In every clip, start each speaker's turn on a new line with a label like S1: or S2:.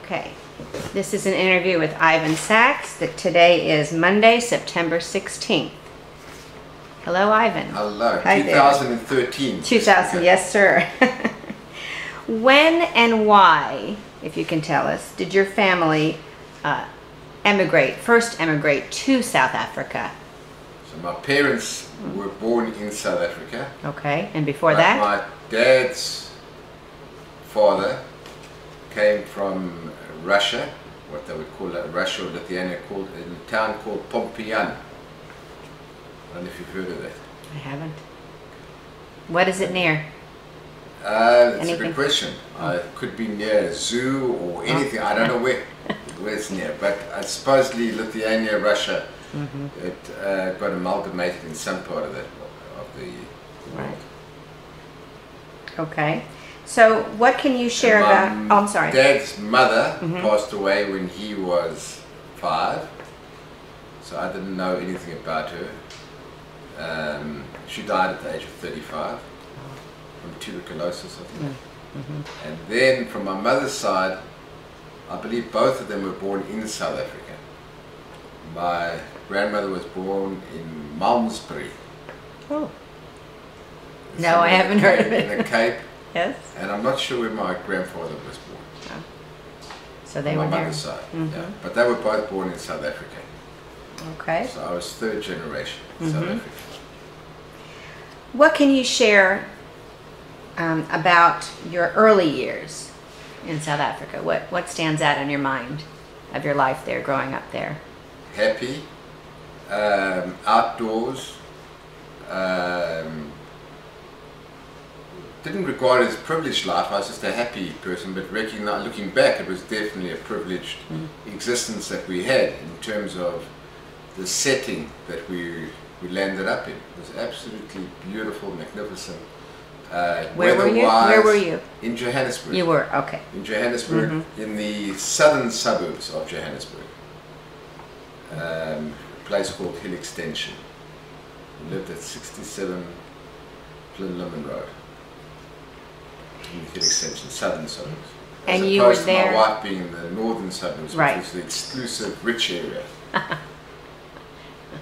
S1: Okay, this is an interview with Ivan Sachs. That today is Monday, September 16th. Hello, Ivan.
S2: Hello.
S1: Hi
S2: 2013.
S1: 2000, yes, sir. When and why, if you can tell us, did your family first emigrate to South Africa?
S2: So my parents were born in South Africa.
S1: Okay, and before
S2: but
S1: that?
S2: My dad's father came from Russia, what they would call Russia or Lithuania, called in a town called Pompian. I don't know if you've heard of that.
S1: I haven't. What is it near?
S2: It's a good question. It could be near a zoo or anything. I don't know where it's near, but supposedly Lithuania, Russia, it got amalgamated in some part of that of the world.
S1: Right. Okay. So what can you share about? Oh, I'm sorry.
S2: Dad's mother passed away when he was 5, so I didn't know anything about her. She died at the age of 35 from tuberculosis, I think. And then from my mother's side, I believe both of them were born in South Africa. My grandmother was born in Malmesbury.
S1: Oh. No, I haven't heard of it.
S2: In the Cape.
S1: Yes.
S2: And I'm not sure where my grandfather was born.
S1: Oh. So they
S2: on
S1: were
S2: my
S1: there.
S2: mother's side. Yeah. But they were both born in South Africa.
S1: Okay.
S2: So I was 3rd generation South African.
S1: What can you share about your early years in South Africa? What stands out in your mind of your life there, growing up there?
S2: Happy, outdoors, didn't regard it as a privileged life. I was just a happy person, but looking back, it was definitely a privileged existence that we had in terms of the setting that we landed up in. It was absolutely beautiful, magnificent.
S1: Where were you? Where were you?
S2: In Johannesburg.
S1: You were, okay.
S2: In Johannesburg, in the southern suburbs of Johannesburg. A place called Hill Extension. We lived at 67 Plinlimmon Road. In the Hill Extension, southern suburbs.
S1: And
S2: as
S1: you were
S2: opposed to
S1: there?
S2: my wife being in the northern suburbs,
S1: Right.
S2: which was the exclusive, rich area.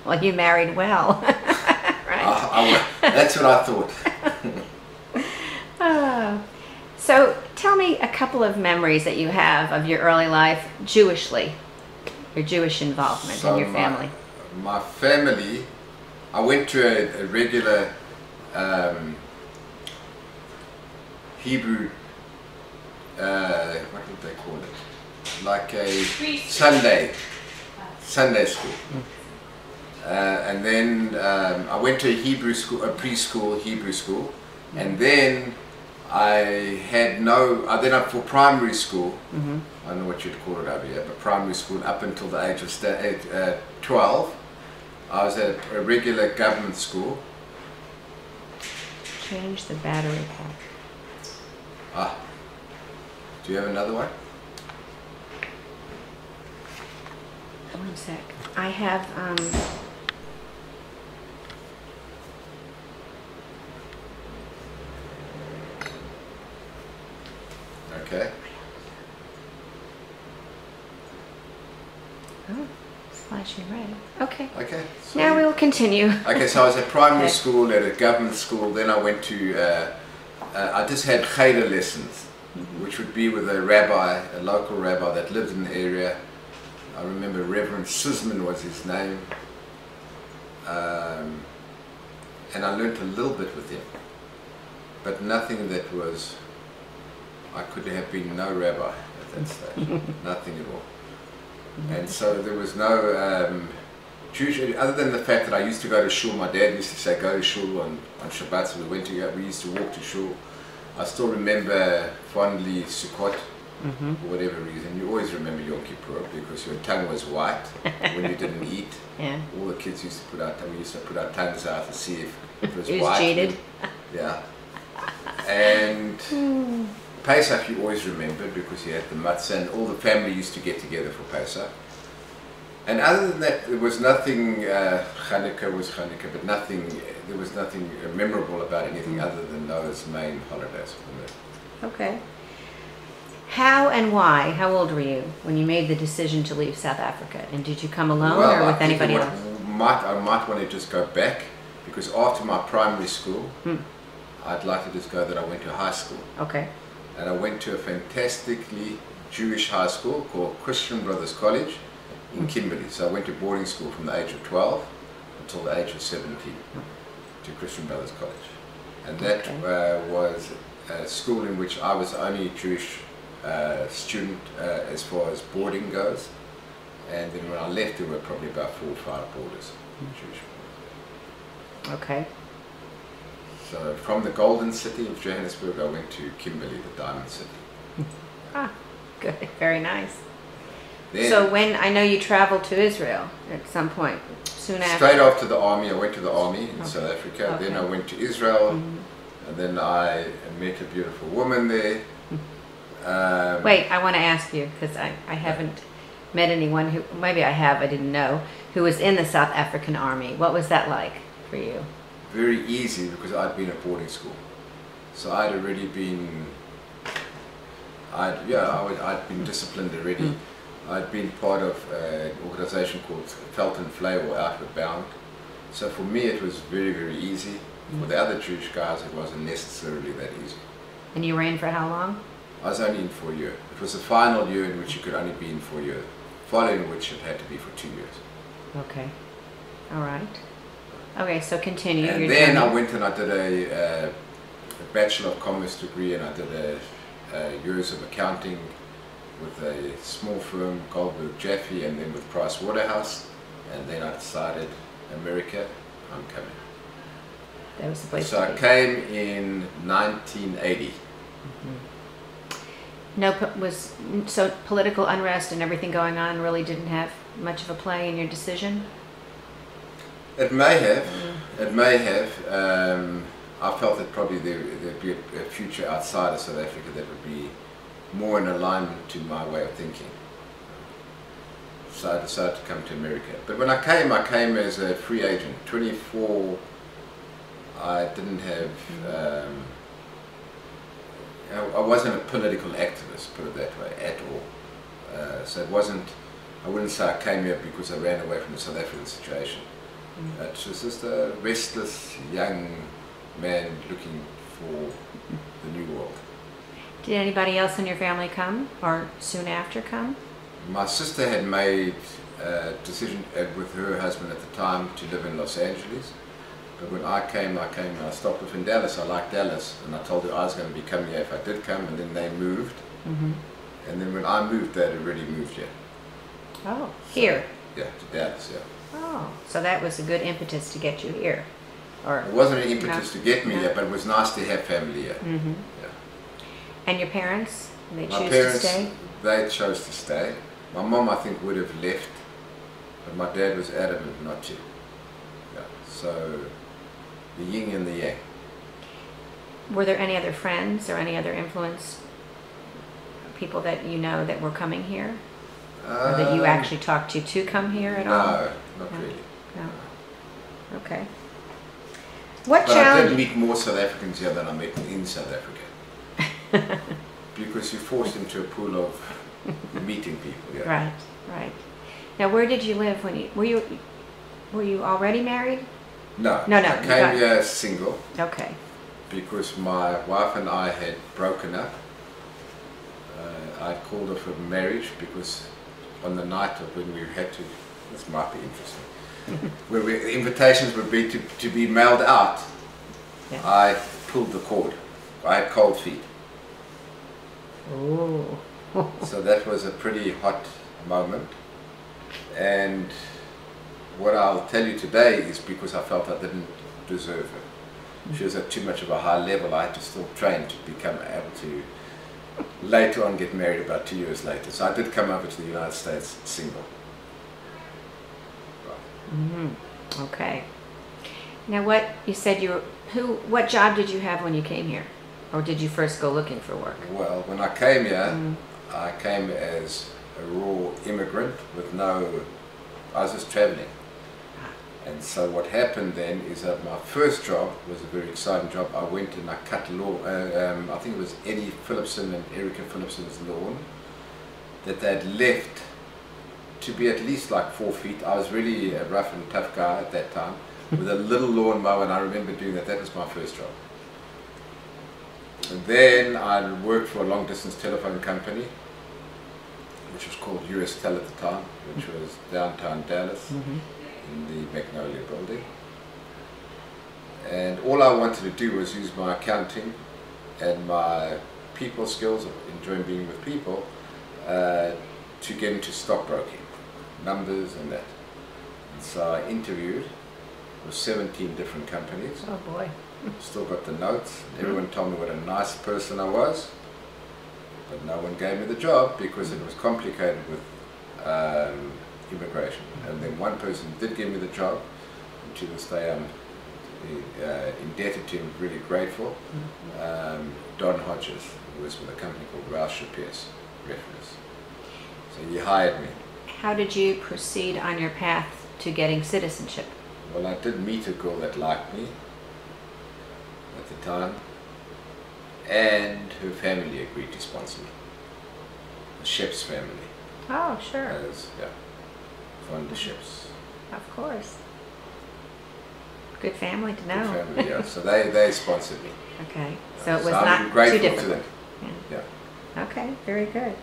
S1: Well, you married well, right?
S2: That's what I thought.
S1: So tell me a couple of memories that you have of your early life Jewishly, your Jewish involvement in your family.
S2: My family, I went to a regular Hebrew, what did they call it? Like a Sunday school. And then I went to a Hebrew school, a preschool Hebrew school, and then I had then for primary school, I don't know what you'd call it over here, but primary school up until the age of 12, I was at a regular government school.
S1: Change the battery pack.
S2: Do you have another one?
S1: One sec. I have,
S2: Okay.
S1: oh, it's flashing red. Okay.
S2: Okay. So
S1: Now we will continue.
S2: Okay, so I was at primary
S1: Okay.
S2: school, at a government school, then I went to, I just had cheder lessons, which would be with a rabbi, a local rabbi that lived in the area. I remember Reverend Sisman was his name, and I learnt a little bit with him, but nothing that was, I could have been no rabbi at that stage, nothing at all. And so there was no Jewish, other than the fact that I used to go to shul. My dad used to say go to shul on Shabbat, so we used to walk to shul. I still remember fondly Sukkot, for whatever reason. You always remember Yom Kippur because your tongue was white when you didn't eat.
S1: Yeah.
S2: All the kids used to put our tongues out to see if it was
S1: It was
S2: white.
S1: jaded.
S2: Yeah. And Pesach you always remembered because you had the matzah and all the family used to get together for Pesach. And other than that, there was nothing, Hanukkah was Hanukkah, but there was nothing memorable about anything other than those main holidays.
S1: Okay. How and why? How old were you when you made the decision to leave South Africa? And did you come alone
S2: Well,
S1: or
S2: I
S1: with
S2: think
S1: anybody else?
S2: I might want to just go back, because after my primary school, I'd like to just go that I went to high school.
S1: Okay.
S2: And I went to a fantastically Jewish high school called Christian Brothers College in Kimberley. So I went to boarding school from the age of 12 until the age of 17 to Christian Brothers College. And that was a school in which I was the only Jewish student as far as boarding goes. And then when I left, there were probably about 4 or 5 boarders, Jewish boarders.
S1: Okay.
S2: So from the Golden City of Johannesburg, I went to Kimberley, the Diamond City.
S1: Ah, good. Very nice.
S2: Then,
S1: So when, I know you traveled to Israel at some point, soon after.
S2: straight after the army, I went to the army in South Africa.
S1: Okay.
S2: Then I went to Israel, and then I met a beautiful woman there.
S1: Wait, I want to ask you, because I haven't met anyone who, maybe I have, I didn't know, who was in the South African Army. What was that like for you?
S2: Very easy, because I'd been at boarding school. So I'd already been, I'd been disciplined already. I'd been part of an organization called Felton Flay, or Outward Bound. So for me it was very, very easy. For the other Jewish guys it wasn't necessarily that easy.
S1: And you were in for how long?
S2: I was only in for a year. It was the final year in which you could only be in for a year, following which it had to be for 2 years.
S1: Okay. All right. Okay, so continue.
S2: And
S1: your
S2: then
S1: journey.
S2: I went and I did a Bachelor of Commerce degree, and I did a years of accounting with a small firm, Goldberg Jaffe, and then with Price Waterhouse. And then I decided, America, I'm coming.
S1: That was the place
S2: So
S1: to
S2: I
S1: be.
S2: came in 1980.
S1: So political unrest and everything going on really didn't have much of a play in your decision?
S2: It may have. It may have. I felt that probably there'd be a future outside of South Africa that would be more in alignment to my way of thinking. So I decided to come to America. But when I came as a free agent. 24, I didn't have... I wasn't a political activist, put it that way, at all. So it wasn't... I wouldn't say I came here because I ran away from the South African situation. It was just a restless young man looking for the new world.
S1: Did anybody else in your family come or soon after come?
S2: My sister had made a decision with her husband at the time to live in Los Angeles. But when I came and I stopped off in Dallas. I liked Dallas, and I told her I was going to be coming here if I did come, and then they moved. And then when I moved, they'd already moved here.
S1: Oh, here?
S2: Yeah, to Dallas, yeah.
S1: Oh, so that was a good impetus to get you here. Or
S2: It wasn't an impetus to get me
S1: No.
S2: here, but it was nice to have family here. Yeah.
S1: And your parents, they
S2: My
S1: choose
S2: parents,
S1: to stay?
S2: they chose to stay. My mom, I think, would have left, but my dad was adamant not to. Yeah. So, the yin and the yang.
S1: Were there any other friends or any other influence, people that you know that were coming here? Or that you actually talked to come here at all?
S2: No, not
S1: No.
S2: really.
S1: No. Okay. What
S2: But I did
S1: challenge?
S2: meet more South Africans here than I met in South Africa. Because you're forced into a pool of meeting people. Yeah.
S1: Right, right. Now, where did you live when were you already married?
S2: No,
S1: No,
S2: I
S1: you got-
S2: came here single
S1: Okay.
S2: because my wife and I had broken up. I called off a marriage because on the night of when we had to, this might be interesting, where the invitations would be to be mailed out,
S1: Yeah.
S2: I pulled the cord. I had cold feet.
S1: Oh.
S2: So that was a pretty hot moment. And what I'll tell you today is because I felt I didn't deserve her. She was at too much of a high level. I had to still train to become able to later on get married about 2 years later. So I did come over to the United States single.
S1: Okay. Now, what you said what job did you have when you came here, or did you first go looking for work?
S2: Well, when I came here, I came as a raw immigrant with I was just traveling. And so what happened then is that my first job was a very exciting job. I went and I cut lawn, I think it was Eddie Phillipson and Erica Phillipson's lawn that they'd left to be at least like 4 feet. I was really a rough and tough guy at that time with a little lawnmower, and I remember doing that. That was my first job. And then I worked for a long distance telephone company, which was called US Tel at the time, which was downtown Dallas in the Magnolia building. And all I wanted to do was use my accounting and my people skills, enjoying being with people, to get into stockbroking, numbers and that. And so I interviewed with 17 different companies.
S1: Oh boy.
S2: Still got the notes. Everyone told me what a nice person I was, but no one gave me the job because it was complicated with immigration. And then one person did give me the job, and to this day I'm indebted to him, really grateful. Don Hodges, who was with a company called Roush Repairs, Reference. So he hired me.
S1: How did you proceed on your path to getting citizenship?
S2: Well, I did meet a girl that liked me at the time, and her family agreed to sponsor me. The Sheps family.
S1: Oh, sure.
S2: Yeah, from the Sheps.
S1: Of course. Good family to know.
S2: Good family, yeah. So they sponsored me.
S1: Okay. So it was
S2: I'm
S1: not
S2: grateful
S1: too difficult.
S2: to them. Yeah.
S1: Okay, very good.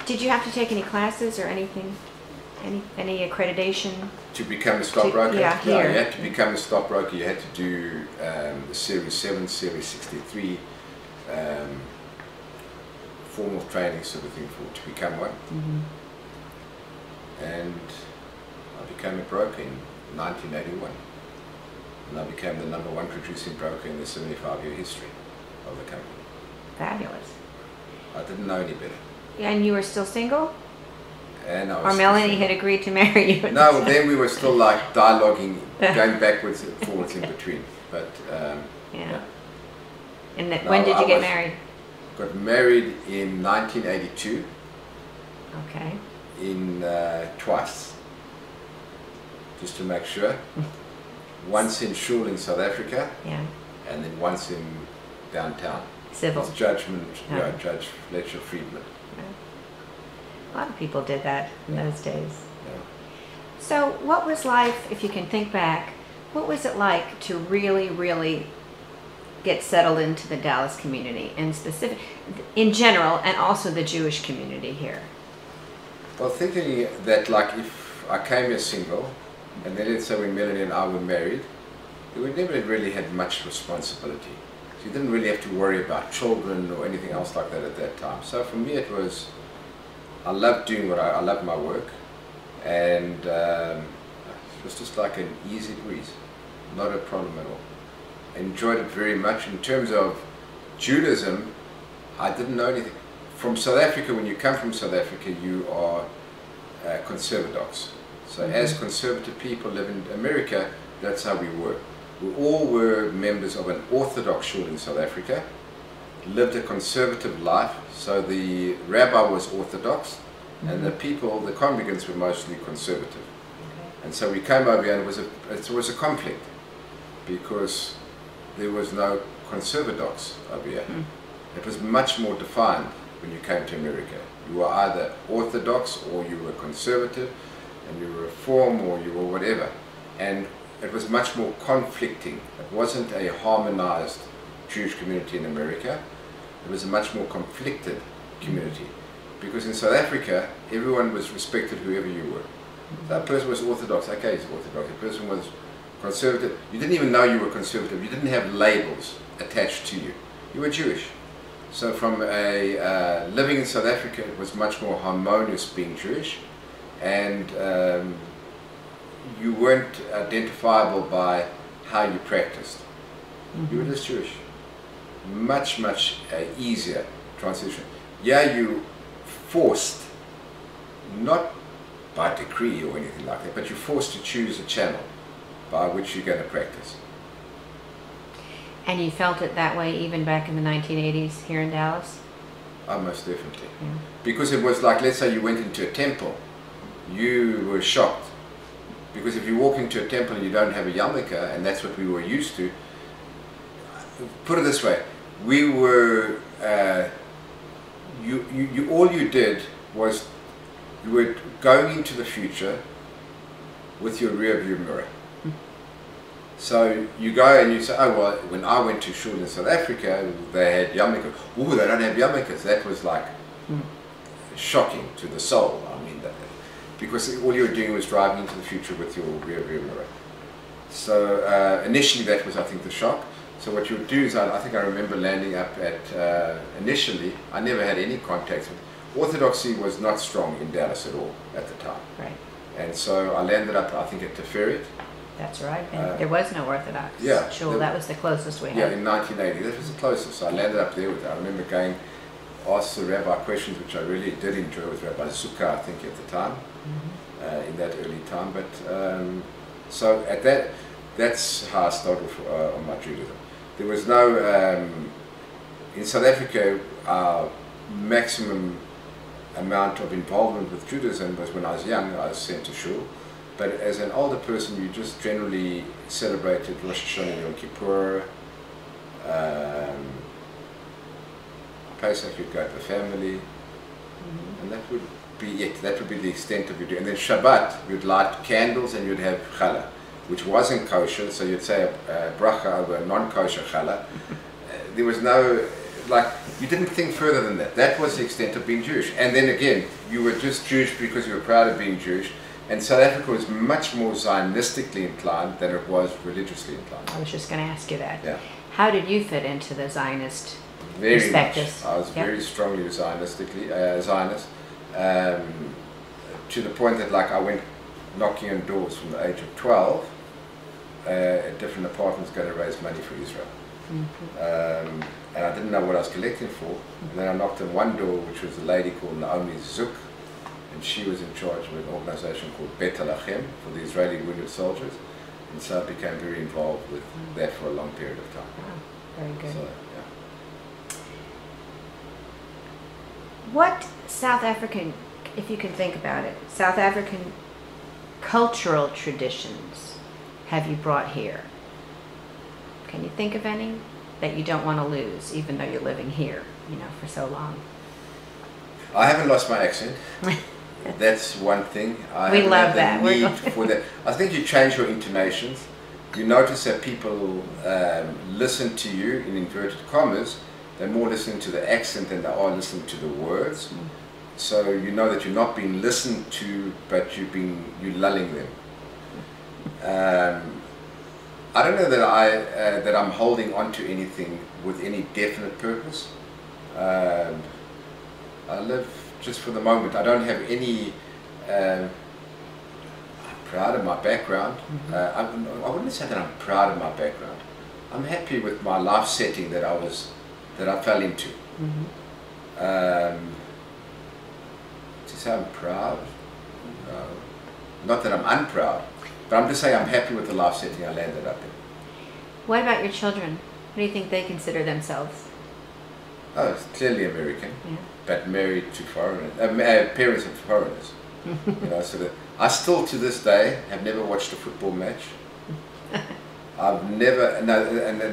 S1: Did you have to take any classes or anything? Any accreditation?
S2: To become a stockbroker?
S1: Yeah, here.
S2: You had to become a stockbroker. You had to do the Series 7, Series 63, formal training sort of thing to become one. And I became a broker in 1981. And I became the #1 producing broker in the 75-year history of the company.
S1: Fabulous.
S2: I didn't know any better.
S1: And you were still single?
S2: And I was
S1: or Melanie had agreed to marry you?
S2: No, then we were still like dialoguing, going backwards and forwards in between. But
S1: yeah. And when did you get married?
S2: Got married in 1982.
S1: Okay.
S2: In twice, just to make sure. Once in Shul in South Africa.
S1: Yeah. And
S2: then once in downtown.
S1: Civil.
S2: Judge Fletcher Friedman.
S1: A lot of people did that in those days.
S2: Yeah.
S1: So what was life, if you can think back, what was it like to really, really get settled into the Dallas community, and specific, in general, and also the Jewish community here?
S2: Well, thinking that like if I came here single, and then let's say when Melanie and I were married, we never really had much responsibility. So you didn't really have to worry about children or anything else like that at that time. So for me it was, I loved doing what I loved my work, and it was just like an easy breeze, not a problem at all. Enjoyed it very much. In terms of Judaism, I didn't know anything. From South Africa, when you come from South Africa, you are conservadox. So as conservative people live in America, that's how we were. We all were members of an Orthodox shul in South Africa, lived a conservative life, so the rabbi was Orthodox, and the people, the congregants, were mostly conservative. And so we came over here, and it was a conflict, because there was no conservadox over here. It was much more defined when you came to America. You were either Orthodox, or you were conservative, and you were Reform, or you were whatever. And it was much more conflicting. It wasn't a harmonized Jewish community in America. It was a much more conflicted community. Because in South Africa, everyone was respected, whoever you were. That person was Orthodox, okay, he's Orthodox. The person was conservative. You didn't even know you were conservative. You didn't have labels attached to you. You were Jewish. So from living in South Africa, it was much more harmonious being Jewish, and you weren't identifiable by how you practiced. You were just Jewish. Much, much easier transition. Yeah, you forced, not by decree or anything like that, but you're forced to choose a channel by which you're going to practice.
S1: And you felt it that way even back in the 1980s here in Dallas?
S2: Oh, most definitely. Because it was like, let's say you went into a temple, you were shocked Because if you walk into a temple and you don't have a yarmulke, and that's what we were used to, put it this way, we were, all you did was, you were going into the future with your rear view mirror. So you go and you say, oh well, when I went to shul in South Africa, they had yarmulkes. Oh, they don't have yarmulkes. That was like shocking to the soul. I mean, because all you were doing was driving into the future with your rear view mirror. So initially that was, I think, the shock. So what you would do is, I think I remember landing up at, initially, I never had any contacts with, Orthodoxy was not strong in Dallas at all at the time.
S1: Right.
S2: And so I landed up, I think, at Tiferet.
S1: That's right. And there was no Orthodox shul. That was the closest we had.
S2: Yeah, in 1980. That was the closest. So I landed up there with it. I remember going, asked the rabbi questions, which I really did enjoy with Rabbi Zucker, I think, at the time, in that early time. But so at that's how I started on my Judaism. There was no, in South Africa, our maximum amount of involvement with Judaism was when I was young. I was sent to shul. But as an older person, you just generally celebrated Rosh Hashanah, Yom Kippur, Pesach, you'd go to the family, and that would be it. That would be the extent of your day. And then Shabbat, you'd light candles and you'd have challah, which wasn't kosher, so you'd say a bracha over a non-kosher challah. There was no, like, you didn't think further than that. That was the extent of being Jewish. And then again, you were just Jewish because you were proud of being Jewish. And South Africa was much more Zionistically inclined than it was religiously inclined.
S1: I was just going to ask you that.
S2: Yeah.
S1: How did you fit into the Zionist
S2: Very
S1: perspectives?
S2: much. I was very strongly Zionist, to the point that, like, I went knocking on doors from the age of 12 at different apartments going to raise money for Israel. And I didn't know what I was collecting for. And then I knocked on one door, which was a lady called Naomi Zook. And she was in charge of an organization called Bet Lachem for the Israeli wounded soldiers. And so I became very involved with that for a long period of time.
S1: Wow, very good.
S2: So, yeah.
S1: What South African, if you can think about it, South African cultural traditions have you brought here? Can you think of any that you don't want to lose, even though you're living here, for so long?
S2: I haven't lost my accent. That's one thing.
S1: We love that.
S2: For that. I think you change your intonations. You notice that people listen to you, in inverted commas. They're more listening to the accent than they are listening to the words. So you know that you're not being listened to, but you're lulling them. I don't know that I'm holding on to anything with any definite purpose. I live just for the moment. I don't have any. I'm proud of my background. I wouldn't say that I'm proud of my background. I'm happy with my life setting that I fell into. To say I'm proud, not that I'm unproud, but I'm just saying I'm happy with the life setting I landed up in.
S1: What about your children? What do you think they consider themselves?
S2: Oh, it's clearly American, but married to foreigners, parents of foreigners. So that I still, to this day, have never watched a football match. I've never, and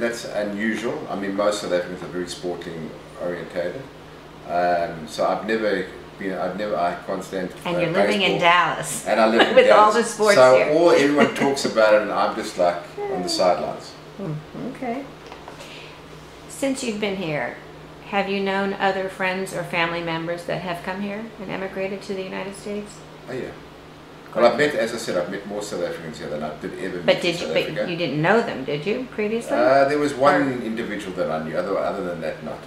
S2: that's unusual. I mean, most South Africans are very sporting orientated. So I can't stand.
S1: And you're living in Dallas.
S2: And I live in
S1: with
S2: Dallas.
S1: all the sports
S2: so
S1: here.
S2: Everyone talks about it, and I'm just like on the sidelines.
S1: Okay. Since you've been here, have you known other friends or family members that have come here and emigrated to the United States?
S2: Oh yeah. Well, as I said, I've met more South Africans here than I did ever meet in South Africa.
S1: But you didn't know them, did you, previously?
S2: There was one individual that I knew. Other than that, not.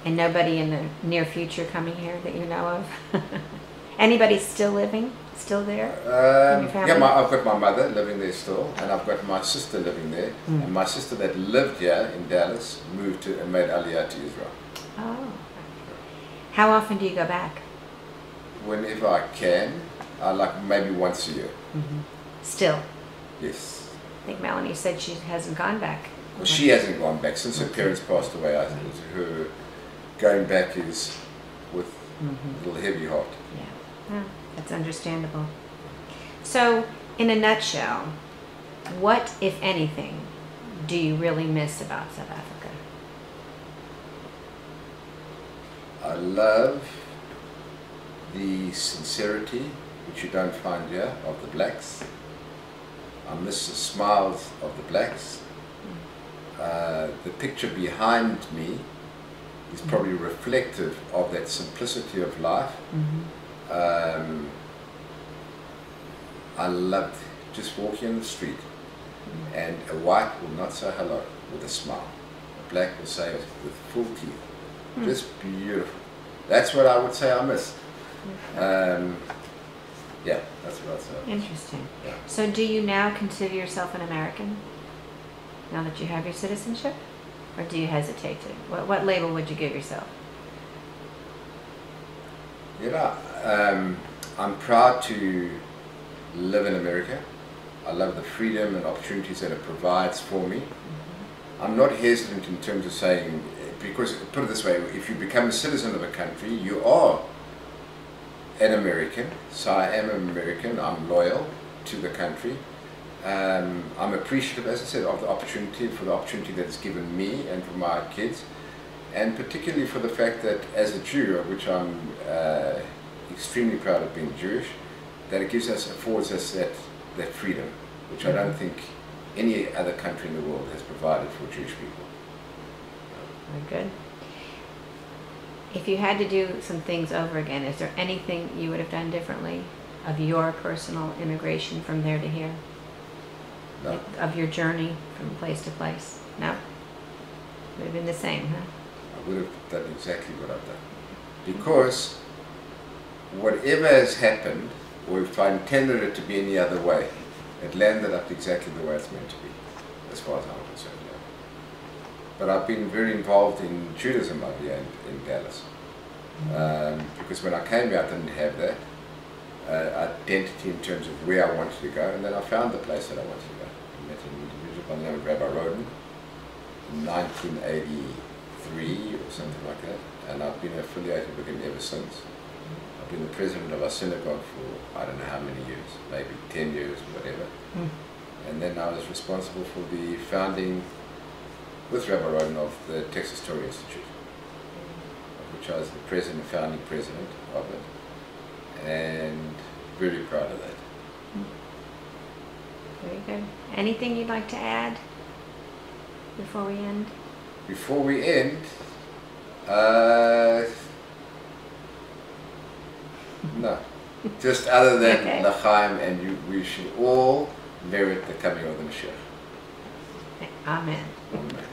S1: And nobody in the near future coming here that you know of? Anybody still living? Still there? In your family?
S2: Yeah, I've got my mother living there still, and I've got my sister living there. And my sister that lived here in Dallas moved to and made Aliyah to Israel.
S1: Oh. How often do you go back?
S2: Whenever I can, like maybe once a year.
S1: Still?
S2: Yes.
S1: I think Melanie said she hasn't gone back.
S2: Well, she hasn't gone back since her parents passed away. Her going back is with a little heavy heart.
S1: Yeah, that's understandable. So, in a nutshell, what, if anything, do you really miss about South Africa?
S2: I love the sincerity, which you don't find here, of the blacks. I miss the smiles of the blacks. The picture behind me is probably reflective of that simplicity of life. I loved just walking in the street and a white will not say hello with a smile. A black will say it with full teeth. Just beautiful. That's what I would say I miss. Yeah, that's what I'd say.
S1: Interesting.
S2: Yeah.
S1: So do you now consider yourself an American, now that you have your citizenship? Or do you hesitate to? What label would you give yourself?
S2: You know, I'm proud to live in America. I love the freedom and opportunities that it provides for me. I'm not hesitant in terms of saying, because put it this way, if you become a citizen of a country, you are an American. So I am an American, I'm loyal to the country. I'm appreciative, as I said, of the opportunity, for the opportunity that it's given me and for my kids, and particularly for the fact that as a Jew, of which I'm extremely proud of being Jewish, that it affords us that freedom, which I don't think any other country in the world has provided for Jewish people.
S1: Very good. If you had to do some things over again, is there anything you would have done differently of your personal immigration from there to here?
S2: No.
S1: Of your journey from place to place? No? Would have been the same, huh?
S2: I would have done exactly what I've done. Because whatever has happened, or if I intended it to be any other way, it landed up exactly the way it's meant to be, as far as I'm concerned. Yeah. But I've been very involved in Judaism out here in Dallas. Because when I came here, I didn't have that identity in terms of where I wanted to go, and then I found the place that I wanted to go. I met an individual by the name of Rabbi Roden in 1983 or something like that, and I've been affiliated with him ever since. I've been the president of our synagogue for I don't know how many years, maybe 10 years or whatever. And then I was responsible for the founding, with Rabbi Roden, of the Texas Torah Institute, of which I was the president, founding president of it, and very proud of that.
S1: Very good. Anything you'd like to add before we end?
S2: Before we end, no. Just other than
S1: Okay.
S2: L'chaim, and we should all merit the coming of the Mashiach.
S1: Amen.
S2: Amen.